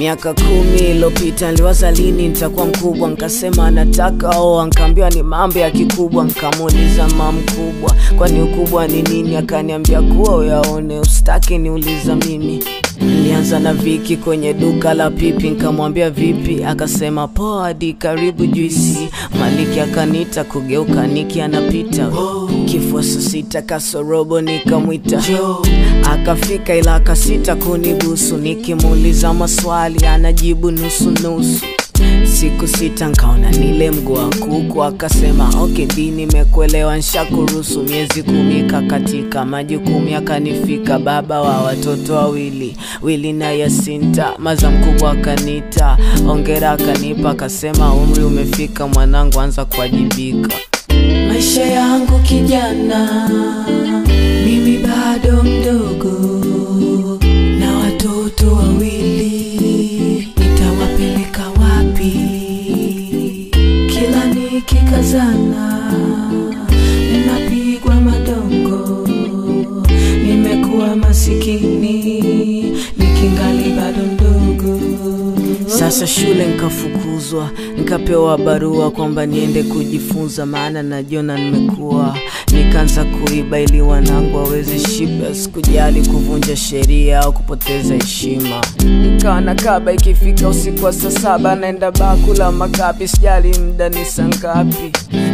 Miaka 10 iliyopita niliwaza lini nitakuwa mkubwa, nikasema nataka oa, nikaambiwa ni mambo ya kikubwa. Nikamuuliza mama mkubwa, kwani ukubwa ni nini? Akaniambia kuwa uyaone, usitaki niuliza mimi. Nilianza na Viki kwenye duka la pipi, nikamwambia vipi, akasema poa hadi karibu juisi. Maliki akanita kugeuka Niki anapita, kifua saa 6 kasorobo nikamwita. Akafika ila akasita kunibusu, nikimuuliza maswali anajibu nusu nusu. Siku 6 nkaona nile mguu wa kuku, akasema okay di nimekuelewa nshakuruhusu. Miezi 10 kakatika, majukumu akanifika, baba wa watoto wawili, Willy na Yasinta. Maza mkubwa akanita, ongera akanipa, akasema umri umefika mwanangu, anza kuwajibika. Maisha yangu kijana, mimi bado mdogo, na watoto wawili, nitawapeleka wapi? Kila nikikazana ninapigwa madongo, nimekuwa masikini nikingali bado mdogo. Sasa shule nikafukuzwa, nikapewa barua kwamba niende kujifunza, maana najiona nimekuwa. Nikaanza kuiba ili wanangu waweze shiba, sikujali kuvunja sheria au kupoteza heshima. Nikawa nakaba, ikifika usiku wa saa 7 naenda bakula makapi, sijali muda ni saa ngapi.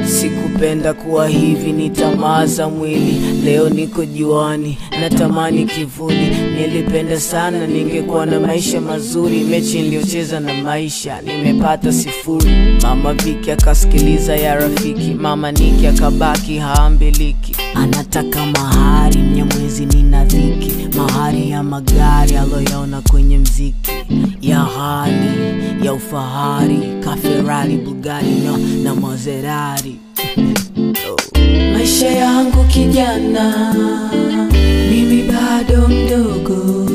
Sikupenda kuwa hivi, ni tamaa za mwili. Leo niko juani, natamani kivuli. Nilipenda sana ningekuwa na maisha mazuri, mechi niliocheza na maisha nimepata 0. Mama Viki akasikiliza ya rafiki, mama Niki akabaki haambiliki. Anataka mahari, Mnyamwezi nina dhiki, mahari ya magari aloyaona kwenye mziki, ya hali ya ufahari, Ferrari, Bugatti na Maserati. Maisha yangu kijana, mimi bado mdogo,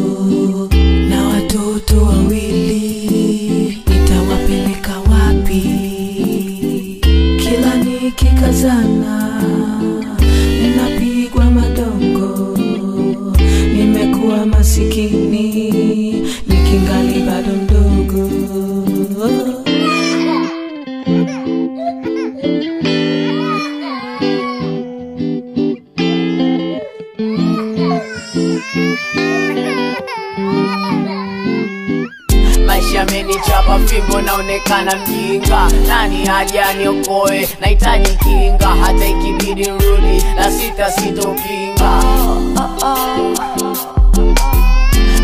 na watoto wawili, nitawapeleka wapi? Kila nikikazana ninapigwa madongo, nimekuwa masikini nikingali bado mdogo. Maisha yamenichapa fimbo, naonekana mjinga. Nani haja niokoe, nahitaji kinga. Hata ikibidi rudi la 6 sitopinga.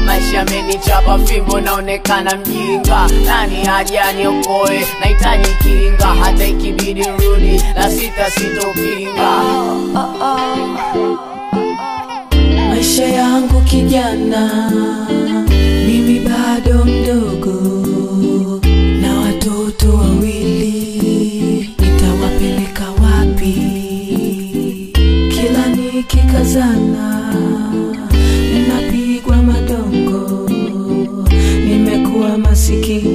Maisha yamenichapa fimbo, naonekana mjinga. Nani haja niokoe, nahitaji kinga. Hata ikibidi rudi la 6 sitopinga. Maisha yangu kijana, mimi bado mdogo, na watoto wawili, nitawapeleka wapi? Kila nikikazana ninapigwa madongo, nimekuwa masikini